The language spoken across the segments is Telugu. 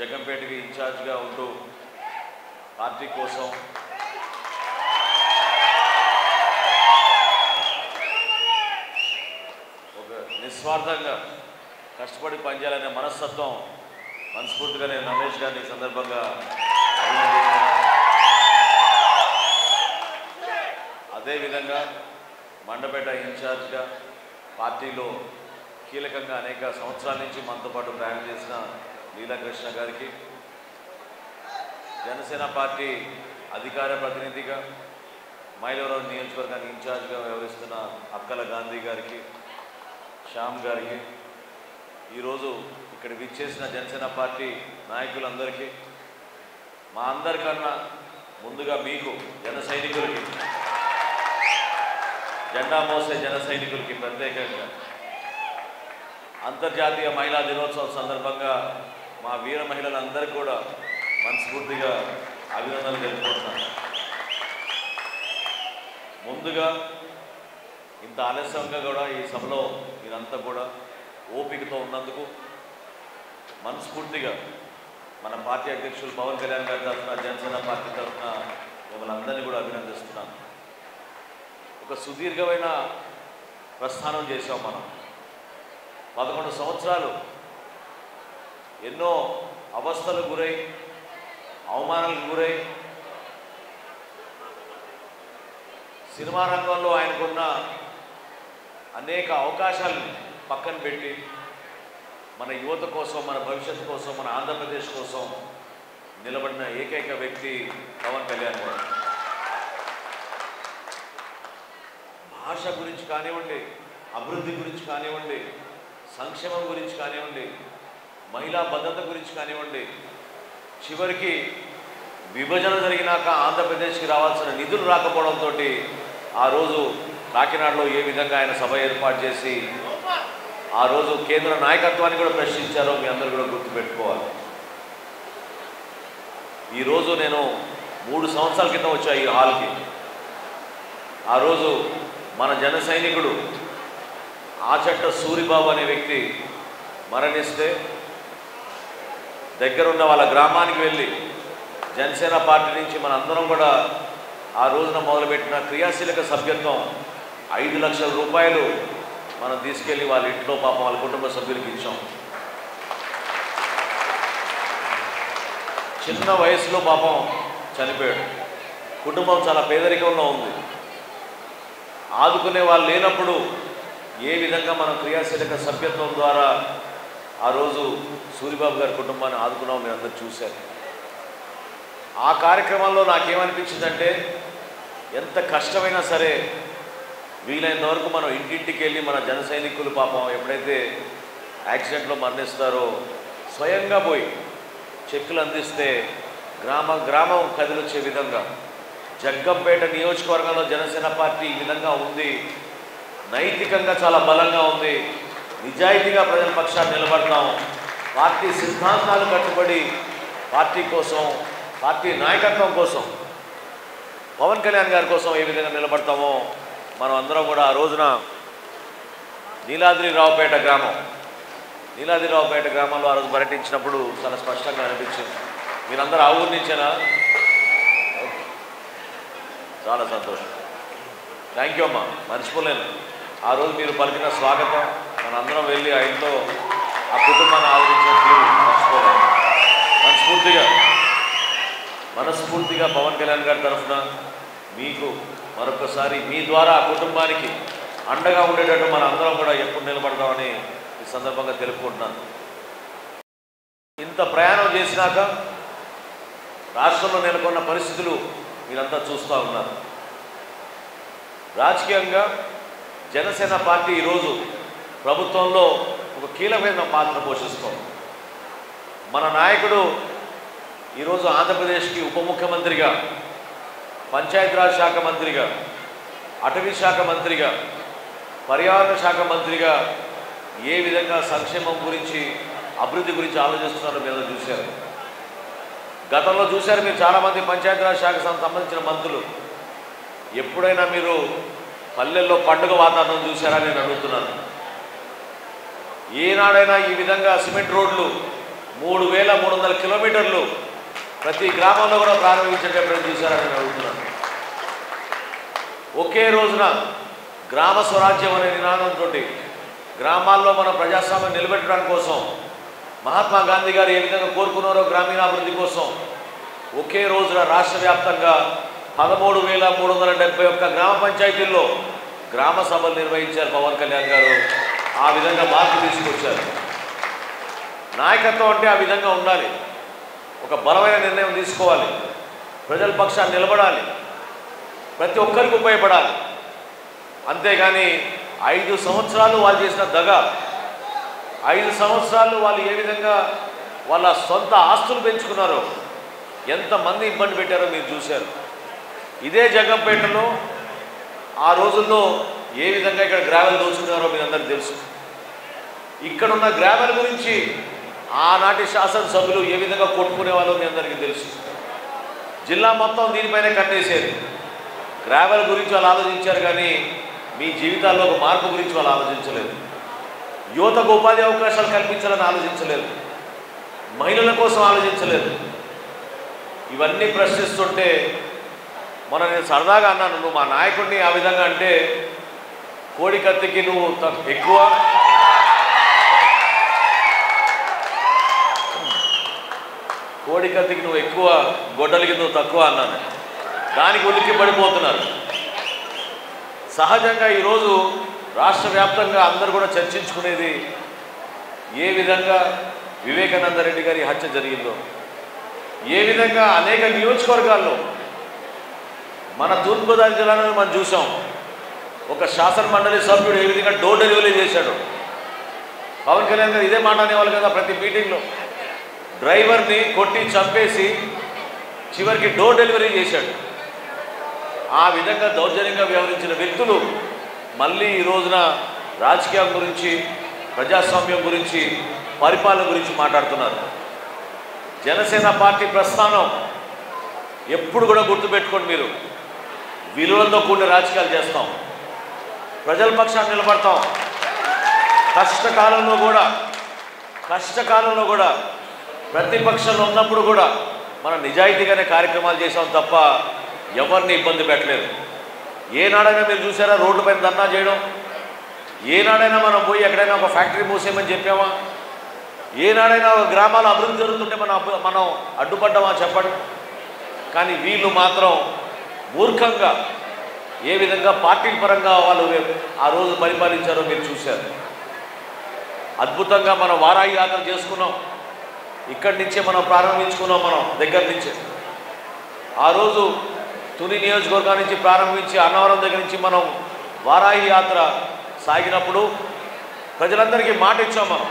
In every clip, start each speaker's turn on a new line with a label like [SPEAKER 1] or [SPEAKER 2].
[SPEAKER 1] జగంపేటకి ఇన్ఛార్జ్గా ఉంటూ పార్టీ కోసం ఒక నిస్వార్థంగా కష్టపడి పనిచేయాలనే మనస్తత్వం మనస్ఫూర్తిగా నేను రమేష్ గారిని సందర్భంగా అభినందిస్తున్నాను. అదేవిధంగా మండపేట ఇన్ఛార్జ్గా పార్టీలో కీలకంగా అనేక సంవత్సరాల నుంచి మనతో పాటు ప్రయాణం చేసిన లీలాకృష్ణ గారికి, జనసేన పార్టీ అధికార ప్రతినిధిగా మైలవరం నియోజకవర్గానికి ఇన్ఛార్జ్గా వ్యవహరిస్తున్న అక్కల గాంధీ గారికి, శ్యామ్ గారికి, ఈరోజు ఇక్కడ విచ్చేసిన జనసేన పార్టీ నాయకులందరికీ, మా అందరికన్నా ముందుగా మీకు జన సైనికులకి, జెండా మోసే జన సైనికులకి ప్రత్యేకంగా అంతర్జాతీయ మహిళా దినోత్సవం సందర్భంగా మా వీర మహిళలందరికీ కూడా మనస్ఫూర్తిగా అభినందనలు తెలుపుకుంటున్నాను. ముందుగా ఇంత ఆలస్యంగా కూడా ఈ సభలో మీరంతా కూడా ఓపికతో ఉన్నందుకు మనస్ఫూర్తిగా మన పార్టీ అధ్యక్షులు పవన్ కళ్యాణ్ గారి తరఫున, జనసేన పార్టీ తరఫున మిమ్మల్ని అందరినీ కూడా అభినందిస్తున్నాను. ఒక సుదీర్ఘమైన ప్రస్థానం చేసాం మనం. 11 సంవత్సరాలు ఎన్నో అవస్థలకు గురై, అవమానాలకు గురై, సినిమా రంగంలో ఆయనకున్న అనేక అవకాశాలను పక్కన పెట్టి మన యువత కోసం, మన భవిష్యత్తు కోసం, మన ఆంధ్రప్రదేశ్ కోసం నిలబడిన ఏకైక వ్యక్తి పవన్ కళ్యాణ్ గారు. భాష గురించి కానివ్వండి, అభివృద్ధి గురించి కానివ్వండి, సంక్షేమం గురించి కానివ్వండి, మహిళా భద్రత గురించి కానివ్వండి, చివరికి విభజన జరిగినాక ఆంధ్రప్రదేశ్కి రావాల్సిన నిధులు రాకపోవడంతో ఆ రోజు కాకినాడలో ఏ విధంగా ఆయన సభ ఏర్పాటు చేసి ఆ రోజు కేంద్ర నాయకత్వాన్ని కూడా ప్రశ్నించారో మీ అందరూ కూడా గుర్తుపెట్టుకోవాలి. ఈరోజు నేను 3 సంవత్సరాల క్రితం వచ్చా ఈ హాల్కి. ఆ రోజు మన జన సైనికుడు ఆచట్ట సూరిబాబు అనే వ్యక్తి మరణిస్తే దగ్గరున్న వాళ్ళ గ్రామానికి వెళ్ళి జనసేన పార్టీ నుంచి మన అందరం కూడా ఆ రోజున మొదలుపెట్టిన క్రియాశీలక సభ్యత్వం 5 లక్షల రూపాయలు మనం తీసుకెళ్ళి వాళ్ళ ఇంట్లో పాపం వాళ్ళ కుటుంబ సభ్యులకి ఇచ్చాం. చిన్న వయసులో పాపం చనిపోయాడు. కుటుంబం చాలా పేదరికంలో ఉంది. ఆదుకునే వాళ్ళు లేనప్పుడు ఏ విధంగా మనం క్రియాశీలక సభ్యత్వం ద్వారా ఆ రోజు సూరిబాబు గారి కుటుంబాన్ని ఆదుకున్నాం మీరు అందరూ చూశారు. ఆ కార్యక్రమంలో నాకేమనిపించిందంటే, ఎంత కష్టమైనా సరే వీలైనంత వరకు మనం ఇంటింటికి వెళ్ళి మన జన సైనికులు పాపం ఎప్పుడైతే యాక్సిడెంట్లో మరణిస్తారో స్వయంగా పోయి చెక్కులు అందిస్తే గ్రామం కదిలొచ్చే విధంగా జగ్గంపేట నియోజకవర్గంలో జనసేన పార్టీ ఈ విధంగా ఉంది. నైతికంగా చాలా బలంగా ఉంది. నిజాయితీగా ప్రజల పక్షాన్ని నిలబడతాం. పార్టీ సిద్ధాంతాలు కట్టుబడి పార్టీ కోసం, పార్టీ నాయకత్వం కోసం, పవన్ కళ్యాణ్ గారి కోసం ఏ విధంగా నిలబడతామో మనం అందరం కూడా ఆ రోజున నీలాద్రిరావుపేట గ్రామంలో ఆ రోజు పర్యటించినప్పుడు చాలా స్పష్టంగా అనిపించింది. మీరందరూ ఆ ఊరి నుంచేనా? చాలా సంతోషం. థ్యాంక్ యూ అమ్మా, మర్చిపోలేను. ఆ రోజు మీరు పలికిన స్వాగతం, మన అందరం వెళ్ళి ఆ ఇంట్లో ఆ కుటుంబాన్ని ఆదరించిన తీరు మర్చిపోలేను. మనస్ఫూర్తిగా పవన్ కళ్యాణ్ గారి తరఫున మీకు మరొకసారి మీ ద్వారా ఆ కుటుంబానికి అండగా ఉండేటట్టు మన అందరం కూడా ఎప్పుడు నిలబడతామని ఈ సందర్భంగా తెలుపుకుంటున్నాను. ఇంత ప్రయాణం చేసినాక రాష్ట్రంలో నెలకొన్న పరిస్థితులు మీరంతా చూస్తూ ఉన్నారు. రాజకీయంగా జనసేన పార్టీ ఈరోజు ప్రభుత్వంలో ఒక కీలకమైన పాత్ర పోషిస్తోంది. మన నాయకుడు ఈరోజు ఆంధ్రప్రదేశ్కి ఉప ముఖ్యమంత్రిగా, పంచాయతీరాజ్ శాఖ మంత్రిగా, అటవీ శాఖ మంత్రిగా, పర్యావరణ శాఖ మంత్రిగా ఏ విధంగా సంక్షేమం గురించి, అభివృద్ధి గురించి ఆలోచిస్తున్నారో మీరు చూశారు. గతంలో చూశారు మీరు చాలామంది పంచాయతీరాజ్ శాఖకు సంబంధించిన మంత్రులు. ఎప్పుడైనా మీరు పల్లెల్లో పండుగ వాతావరణం చూశారా నేను అడుగుతున్నాను. ఏనాడైనా ఈ విధంగా సిమెంట్ రోడ్లు 3300 కిలోమీటర్లు ప్రతి గ్రామంలో కూడా ప్రారంభించేటప్పుడు చూశారని నేను అడుగుతున్నాను. ఒకే రోజున గ్రామ స్వరాజ్యం అనే నినాదంతో గ్రామాల్లో మన ప్రజాస్వామ్యం నిలబెట్టడానికి కోసం మహాత్మా గాంధీ గారు ఏ విధంగా కోరుకున్నారో గ్రామీణాభివృద్ధి కోసం ఒకే రోజున రాష్ట్ర వ్యాప్తంగా 13,371 గ్రామ పంచాయతీల్లో గ్రామ సభలు నిర్వహించారు పవన్ కళ్యాణ్ గారు. ఆ విధంగా మార్పు తీసుకొచ్చారు. నాయకత్వం అంటే ఆ విధంగా ఉండాలి. ఒక బలమైన నిర్ణయం తీసుకోవాలి, ప్రజల పక్షాన్ని నిలబడాలి, ప్రతి ఒక్కరికి ఉపయోగపడాలి. అంతేగాని 5 సంవత్సరాలు వాళ్ళు చేసిన దగ, 5 సంవత్సరాలు వాళ్ళు ఏ విధంగా వాళ్ళ సొంత ఆస్తులు పెంచుకున్నారో, ఎంతమంది ఇబ్బంది పెట్టారో మీరు చూశారు. ఇదే జగ్గంపేటలో ఆ రోజుల్లో ఏ విధంగా ఇక్కడ గ్రావెల్ దోచుకున్నారో మీ అందరికీ తెలుసు. ఇక్కడున్న గ్రావెల్ గురించి ఆనాటి శాసనసభ్యులు ఏ విధంగా కొట్టుకునే వాళ్ళో మీ అందరికీ తెలుసు. జిల్లా మొత్తం దీనిపైనే కట్టేసేది. గ్రావెల్ గురించి వాళ్ళు ఆలోచించారు, కానీ మీ జీవితాల్లో ఒక మార్పు గురించి వాళ్ళు ఆలోచించలేదు. యువతకు ఉపాధి అవకాశాలు కల్పించాలని ఆలోచించలేదు, మహిళల కోసం ఆలోచించలేదు. ఇవన్నీ ప్రశ్నిస్తుంటే నేను సరదాగా అన్నాను, నువ్వు మా నాయకుడిని ఆ విధంగా అంటే కోడి కత్తికి నువ్వు ఎక్కువ, కోడి కత్తికి నువ్వు ఎక్కువ, గొడ్డలికి నువ్వు తక్కువ అన్నాను. దానికి ఉలిక్కి పడిపోతున్నారు. సహజంగా ఈరోజు రాష్ట్ర వ్యాప్తంగా అందరూ కూడా చర్చించుకునేది ఏ విధంగా వివేకానంద రెడ్డి గారి హత్య జరిగిందో, ఏ విధంగా అనేక నియోజకవర్గాల్లో మన తూర్పుగోదావరి జిల్లాలో మనం చూసాం. ఒక శాసన మండలి సభ్యుడు ఏ విధంగా డోర్ డెలివరీ చేశాడు. పవన్ కళ్యాణ్ గారు ఇదే మాట అనేవాళ్ళు కదా ప్రతి మీటింగ్లో. డ్రైవర్ని కొట్టి చంపేసి చివరికి డోర్ డెలివరీ చేశాడు. ఆ విధంగా దౌర్జన్యంగా వ్యవహరించిన వ్యక్తులు మళ్ళీ ఈ రోజున రాజకీయం గురించి, ప్రజాస్వామ్యం గురించి, పరిపాలన గురించి మాట్లాడుతున్నారు. జనసేన పార్టీ ప్రస్థానం ఎప్పుడు కూడా గుర్తుపెట్టుకోండి, మీరు విలువలతో కూడిన రాజకీయాలు చేస్తాం, ప్రజల పక్షాన్ని నిలబడతాం. కష్టకాలంలో కూడా ప్రతిపక్షంలో ఉన్నప్పుడు కూడా మనం నిజాయితీగానే కార్యక్రమాలు చేసాం తప్ప ఎవరిని ఇబ్బంది పెట్టలేదు. ఏనాడైనా మీరు చూసారా రోడ్డు పైన ధర్నా చేయడం? ఏనాడైనా మనం పోయి ఎక్కడైనా ఒక ఫ్యాక్టరీ మూసేయమని చెప్పామా? ఏనాడైనా ఒక గ్రామాల అభివృద్ధి జరుగుతుంటే మనం అడ్డుపడ్డామా చెప్పండి. కానీ వీళ్ళు మాత్రం మూర్ఖంగా ఏ విధంగా పార్టీల పరంగా వాళ్ళు ఆ రోజు పరిపాలించారో మీరు చూశారు. అద్భుతంగా మనం వారాహి యాత్ర చేసుకున్నాం. ఇక్కడి నుంచే మనం ప్రారంభించుకున్నాం, మనం దగ్గర నుంచే. ఆ రోజు తుని నియోజకవర్గం నుంచి ప్రారంభించి అన్నవరం దగ్గర నుంచి మనం వారాహి యాత్ర సాగినప్పుడు ప్రజలందరికీ మాట ఇచ్చాం, మనం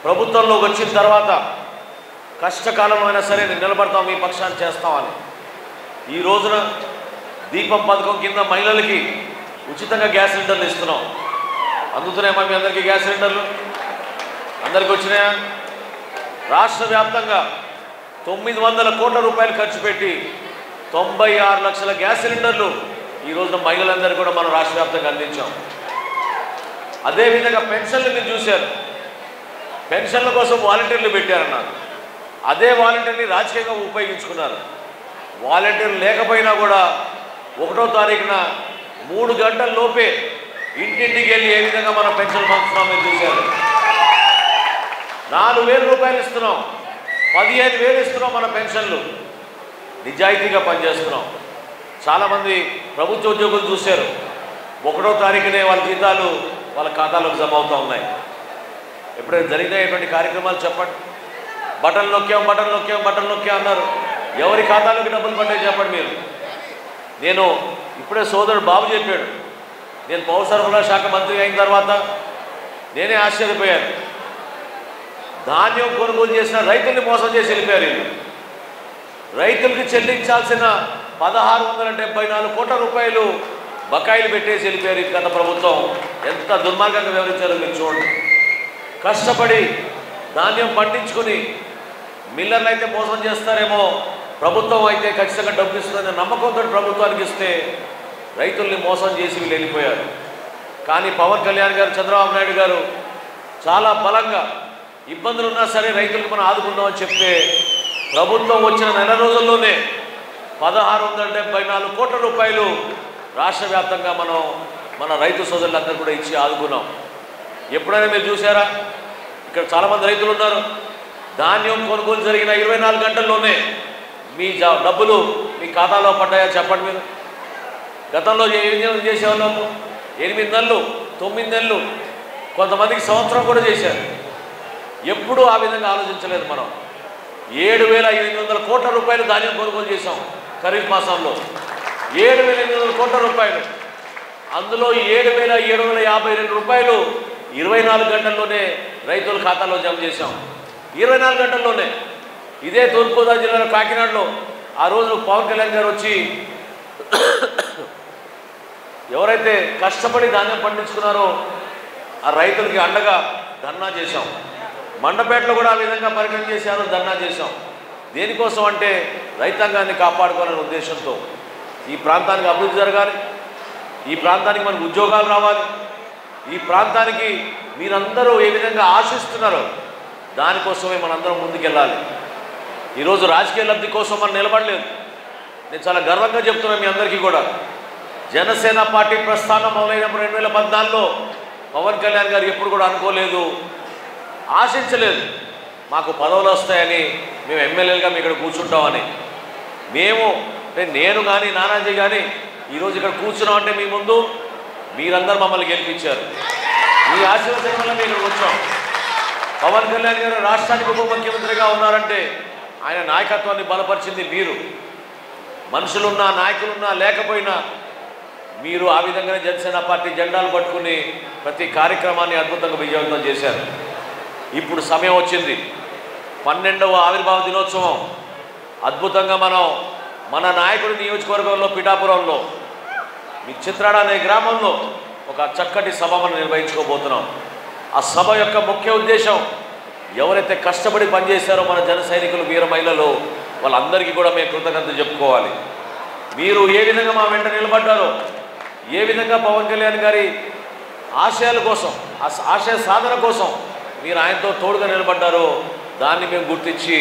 [SPEAKER 1] ప్రభుత్వంలోకి వచ్చిన తర్వాత కష్టకాలంలో అయినా సరే నేను నిలబడతాం, మీ పక్షాన్ని చేస్తామని. ఈ రోజున దీపం పథకం కింద మహిళలకి ఉచితంగా గ్యాస్ సిలిండర్లు ఇస్తున్నాం. అందుతున్నాయమ్మా మీ అందరికీ గ్యాస్ సిలిండర్లు? అందరికీ వచ్చినాయా? రాష్ట్ర వ్యాప్తంగా 900 కోట్ల రూపాయలు ఖర్చు పెట్టి 96 లక్షల గ్యాస్ సిలిండర్లు ఈ రోజున మహిళలందరూ కూడా మనం రాష్ట్ర వ్యాప్తంగా అందించాం. అదేవిధంగా పెన్షన్లు మీరు చూశారు. పెన్షన్ల కోసం వాలంటీర్లు పెట్టారన్నారు. అదే వాలంటీర్ని రాజకీయంగా ఉపయోగించుకున్నారు. వాలంటీర్లు లేకపోయినా కూడా 1వ తారీఖున 3 గంటల లోపే ఇంటింటికి వెళ్ళి ఏ విధంగా మనం పెన్షన్ పంచుతున్నాం మీరు చూశారు. 4,000 రూపాయలు ఇస్తున్నాం, 15,000 ఇస్తున్నాం మన పెన్షన్లు. నిజాయితీగా పనిచేస్తున్నాం. చాలామంది ప్రభుత్వ ఉద్యోగులు చూశారు, 1వ తారీఖునే వాళ్ళ జీతాలు వాళ్ళ ఖాతాలోకి జమ అవుతూ ఉన్నాయి. ఎప్పుడైనా జరిగినటువంటి కార్యక్రమాలు చెప్పండి. బటన్ నొక్కాం అన్నారు. ఎవరి ఖాతాలోకి డబ్బులు పడ్డాయి చెప్పండి మీరు. నేను ఇప్పుడే సోదరుడు బాబు చెప్పాడు, నేను పౌర సరఫరా శాఖ మంత్రి అయిన తర్వాత నేనే ఆశ్చర్యపోయాను. ధాన్యం కొనుగోలు చేసిన రైతుల్ని మోసం చేసి వెళ్ళిపోయారు వీళ్ళు. రైతులకు చెల్లించాల్సిన 1,674 కోట్ల రూపాయలు బకాయిలు పెట్టేసి వెళ్ళిపోయారు గత ప్రభుత్వం. ఎంత దుర్మార్గంగా వివరించారో మీరు చూడండి. కష్టపడి ధాన్యం పండించుకుని మిల్లర్లు అయితే మోసం చేస్తారేమో, ప్రభుత్వం అయితే ఖచ్చితంగా డబ్బు ఇస్తుందనే నమ్మకంతో ప్రభుత్వానికి ఇస్తే రైతుల్ని మోసం చేసి వీళ్ళు వెళ్ళిపోయారు. కానీ పవన్ కళ్యాణ్ గారు, చంద్రబాబు నాయుడు గారు చాలా బలంగా ఇబ్బందులు ఉన్నా సరే రైతులకు మనం ఆదుకుందామని చెప్తే ప్రభుత్వం వచ్చిన నెల రోజుల్లోనే 1674 కోట్ల రూపాయలు రాష్ట్ర వ్యాప్తంగా మనం మన రైతు సోదరులందరూ కూడా ఇచ్చి ఆదుకున్నాం. ఎప్పుడైనా మీరు చూసారా? ఇక్కడ చాలామంది రైతులు ఉన్నారు. ధాన్యం కొనుగోలు జరిగిన 24 గంటల్లోనే మీ డబ్బులు మీ ఖాతాలో పడ్డాయా చెప్పండి మీరు. గతంలో ఏం చేసేవాళ్ళము? 8 నెలలు 9 నెలలు కొంతమందికి సంవత్సరం కూడా చేశారు. ఎప్పుడూ ఆ విధంగా ఆలోచించలేదు మనం. 7,800 కోట్ల రూపాయలు ధాన్యం కొనుగోలు చేశాం ఖరీఫ్ మాసంలో. 7,800 కోట్ల రూపాయలు. అందులో 7,752 రూపాయలు 24 గంటల్లోనే రైతుల ఖాతాలో జమ చేశాం. 24 గంటల్లోనే. ఇదే తూర్పుగోదావరి జిల్లాలో కాకినాడలో ఆ రోజు పవన్ కళ్యాణ్ గారు వచ్చి ఎవరైతే కష్టపడి ధాన్యం పండించుకున్నారో ఆ రైతులకి అండగా ధర్నా చేశాం. మండపేటలో కూడా ఆ విధంగా పరిగణన చేశారు, ధర్నా చేశాం. దేనికోసం అంటే రైతాంగాన్ని కాపాడుకోవాలనే ఉద్దేశంతో. ఈ ప్రాంతానికి అభివృద్ధి జరగాలి, ఈ ప్రాంతానికి మనకు ఉద్యోగాలు రావాలి, ఈ ప్రాంతానికి మీరందరూ ఏ విధంగా ఆశిస్తున్నారో దానికోసమే మనందరం ముందుకెళ్ళాలి. ఈరోజు రాజకీయ లబ్ధి కోసం మనం నిలబడలేదు. నేను చాలా గర్వంగా చెప్తున్నాను మీ అందరికీ కూడా. జనసేన పార్టీ ప్రస్థానం మొదలైనప్పుడు 2014లో పవన్ కళ్యాణ్ గారు ఎప్పుడు కూడా అనుకోలేదు, ఆశించలేదు మాకు పదవులు వస్తాయని, మేము ఎమ్మెల్యేలుగా మీ ఇక్కడ కూర్చుంటామని. నేను కానీ నానాజీ కానీ ఈరోజు ఇక్కడ కూర్చున్నామంటే మీ ముందు మీరందరూ మమ్మల్ని గెలిపించారు. మీ ఆశీర్వాదం వల్ల మేము ఇక్కడికి వచ్చాం. పవన్ కళ్యాణ్ గారు రాష్ట్రానికి ఉప ముఖ్యమంత్రిగా ఉన్నారంటే ఆయన నాయకత్వాన్ని బలపరిచింది మీరు. మనుషులున్నా నాయకులున్నా లేకపోయినా మీరు ఆ విధంగానే జనసేన పార్టీ జెండాలు పట్టుకుని ప్రతి కార్యక్రమాన్ని అద్భుతంగా విజయవంతం చేశారు. ఇప్పుడు సమయం వచ్చింది. 12వ ఆవిర్భావ దినోత్సవం అద్భుతంగా మనం మన నాయకుడి నియోజకవర్గంలో పిఠాపురంలో మీ చిత్రాడ అనే గ్రామంలో ఒక చక్కటి సభ మనం నిర్వహించుకోబోతున్నాం. ఆ సభ యొక్క ముఖ్య ఉద్దేశం ఎవరైతే కష్టపడి పనిచేశారో మన జన సైనికులు వీర మహిళలు వాళ్ళందరికీ కూడా మేము కృతజ్ఞతలు చెప్పుకోవాలి. మీరు ఏ విధంగా మా వెంట నిలబడ్డారో, ఏ విధంగా పవన్ కళ్యాణ్ గారి ఆశయాల కోసం ఆశయ సాధన కోసం మీరు ఆయనతో తోడుగా నిలబడ్డారో దాన్ని మేము గుర్తించి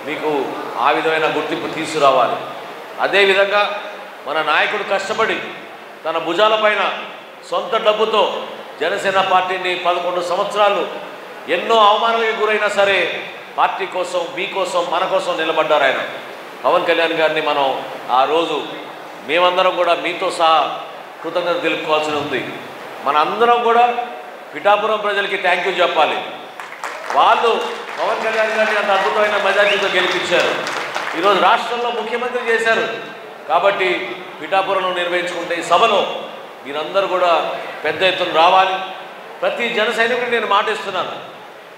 [SPEAKER 1] మీకు ఆ విధమైన గుర్తింపు తీసుకురావాలి. అదేవిధంగా మన నాయకుడు కష్టపడి తన భుజాలపైన సొంత డబ్బుతో జనసేన పార్టీని 11 సంవత్సరాలు ఎన్నో అవమానాలకు గురైనా సరే పార్టీ కోసం, మీకోసం, మన కోసం నిలబడ్డారు ఆయన. పవన్ కళ్యాణ్ గారిని మనం ఆ రోజు మేమందరం కూడా మీతో సహా కృతజ్ఞత తెలుపుకోవాల్సి ఉంది. మన అందరం కూడా పిఠాపురం ప్రజలకి థ్యాంక్ యూ చెప్పాలి. వాళ్ళు పవన్ కళ్యాణ్ గారిని అంత అద్భుతమైన మెజార్టీతో గెలిపించారు. ఈరోజు రాష్ట్రంలో ముఖ్యమంత్రి చేశారు. కాబట్టి పిఠాపురంలో నిర్వహించుకుంటే ఈ సభలో మీరందరూ కూడా పెద్ద ఎత్తున రావాలి. ప్రతి జన సైనికుడికి నేను మాటిస్తున్నాను,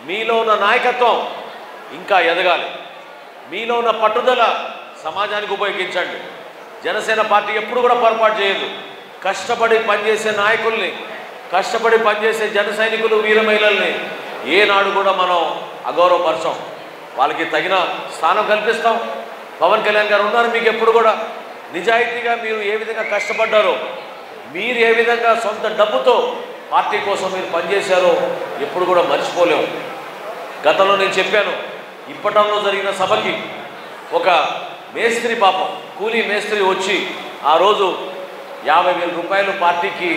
[SPEAKER 1] మీలో ఉన్న నాయకత్వం ఇంకా ఎదగాలి. మీలో ఉన్న పట్టుదల సమాజానికి ఉపయోగించండి. జనసేన పార్టీ ఎప్పుడు కూడా పొరపాటు చేయదు. కష్టపడి పనిచేసే నాయకుల్ని, కష్టపడి పనిచేసే జన సైనికులు, వీర మహిళల్ని ఏనాడు కూడా మనం అగౌరవపరచం. వాళ్ళకి తగిన స్థానం కల్పిస్తాం. పవన్ కళ్యాణ్ గారు ఉన్నారు మీకు ఎప్పుడు కూడా. నిజాయితీగా మీరు ఏ విధంగా కష్టపడ్డారో, మీరు ఏ విధంగా సొంత డబ్బుతో పార్టీ కోసం మీరు పనిచేశారో ఎప్పుడు కూడా మర్చిపోలేము. గతంలో నేను చెప్పాను, ఇప్పటంలో జరిగిన సభకి ఒక మేస్త్రి, పాపం కూలీ మేస్త్రి వచ్చి ఆ రోజు 50,000 రూపాయలు పార్టీకి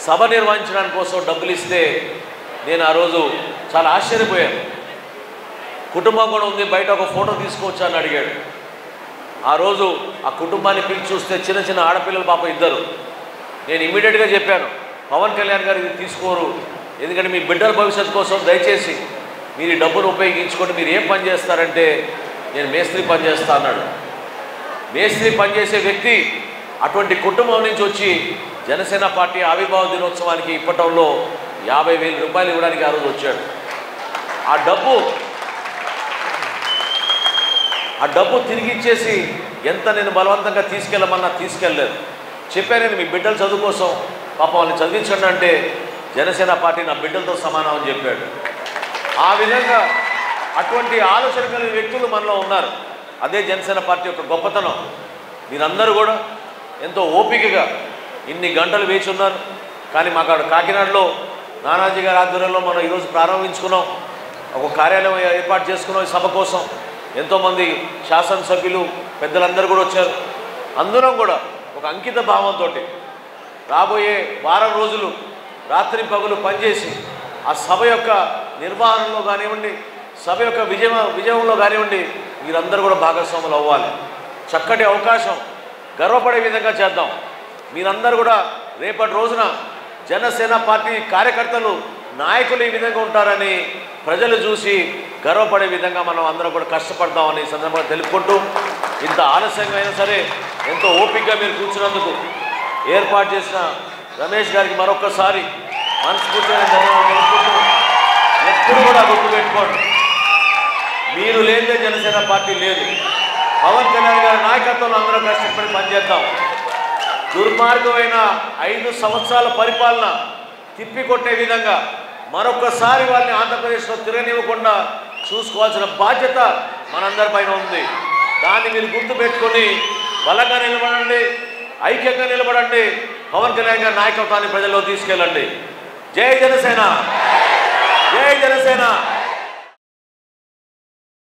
[SPEAKER 1] సభ నిర్వహించడానికి కోసం డబ్బులు ఇస్తే నేను ఆ రోజు చాలా ఆశ్చర్యపోయాను. కుటుంబం కూడా ఉంది, బయట ఒక ఫోటో తీసుకోవచ్చా అని అడిగాడు. ఆ రోజు ఆ కుటుంబాన్ని పిలిచి చూస్తే చిన్న చిన్న ఆడపిల్లలు పాప ఇద్దరు. నేను ఇమ్మీడియట్గా చెప్పాను, పవన్ కళ్యాణ్ గారు ఇది తీసుకోరు, ఎందుకంటే మీ బిడ్డల భవిష్యత్తు కోసం దయచేసి మీరు ఈ డబ్బును ఉపయోగించుకొని మీరు ఏం పని చేస్తారంటే నేను మేస్త్రి పని చేస్తా అన్నాడు. మేస్త్రి పనిచేసే వ్యక్తి అటువంటి కుటుంబం నుంచి వచ్చి జనసేన పార్టీ ఆవిర్భావ దినోత్సవానికి ఇప్పటంలో 50,000 రూపాయలు ఇవ్వడానికి ఆ రోజు వచ్చాడు. ఆ డబ్బు తిరిగి ఇచ్చేసి ఎంత నేను బలవంతంగా తీసుకెళ్ళమన్నా తీసుకెళ్ళలేదు. చెప్పాను, నేను మీ బిడ్డల చదువు కోసం పాపం వాళ్ళని చదివించండి అంటే జనసేన పార్టీ నా బిడ్డలతో సమానం అని చెప్పాడు. ఆ విధంగా అటువంటి ఆలోచన కలిగిన వ్యక్తులు మనలో ఉన్నారు. అదే జనసేన పార్టీ యొక్క గొప్పతనం. మీరందరూ కూడా ఎంతో ఓపికగా ఇన్ని గంటలు వేచి ఉన్నారు. కానీ మాకు కాకినాడలో నానాజీ గారి ఆధ్వర్యంలో మనం ఈరోజు ప్రారంభించుకున్నాం. ఒక కార్యాలయం ఏర్పాటు చేసుకున్న సభ కోసం ఎంతోమంది శాసనసభ్యులు పెద్దలందరూ కూడా వచ్చారు. అందరం కూడా ఒక అంకిత భావంతో రాబోయే వారం రోజులు రాత్రి పగలు పనిచేసి ఆ సభ యొక్క నిర్వహణలో కానివ్వండి, సభ యొక్క విజయంలో కానివ్వండి, మీరందరూ కూడా భాగస్వాములు అవ్వాలి. చక్కటి అవకాశం, గర్వపడే విధంగా చేద్దాం. మీరందరూ కూడా రేపటి రోజున జనసేన పార్టీ కార్యకర్తలు, నాయకులు ఈ విధంగా ఉంటారని ప్రజలు చూసి గర్వపడే విధంగా మనం అందరం కూడా కష్టపడదామని సందర్భంగా తెలుపుకుంటూ, ఇంత ఆలస్యంగా అయినా సరే ఎంతో ఓపికగా మీరు కూర్చున్నందుకు ఏర్పాటు చేసిన రమేష్ గారికి మరొక్కసారి మనస్ఫూర్తిగా ధన్యవాదాలు తెలుపుకుంటూ, ఎప్పుడు కూడా గుర్తుపెట్టుకోండి, మీరు లేదే జనసేన పార్టీ లేదు. పవన్ కళ్యాణ్ గారి నాయకత్వంలో అందరం కష్టపడి పనిచేద్దాం. దుర్మార్గమైన 5 సంవత్సరాల పరిపాలన తిప్పికొట్టే విధంగా మరొకసారి వాళ్ళని ఆంధ్రప్రదేశ్లో తిరగనివ్వకుండా చూసుకోవాల్సిన బాధ్యత మనందరిపైన ఉంది. దాన్ని మీరు గుర్తుపెట్టుకొని బలంగా నిలబడండి, ఐక్యంగా నిలబడండి. పవన్ కళ్యాణ్ గారి నాయకత్వాన్ని ప్రజల్లో తీసుకెళ్ళండి. జై జనసేన, జై జనసేన.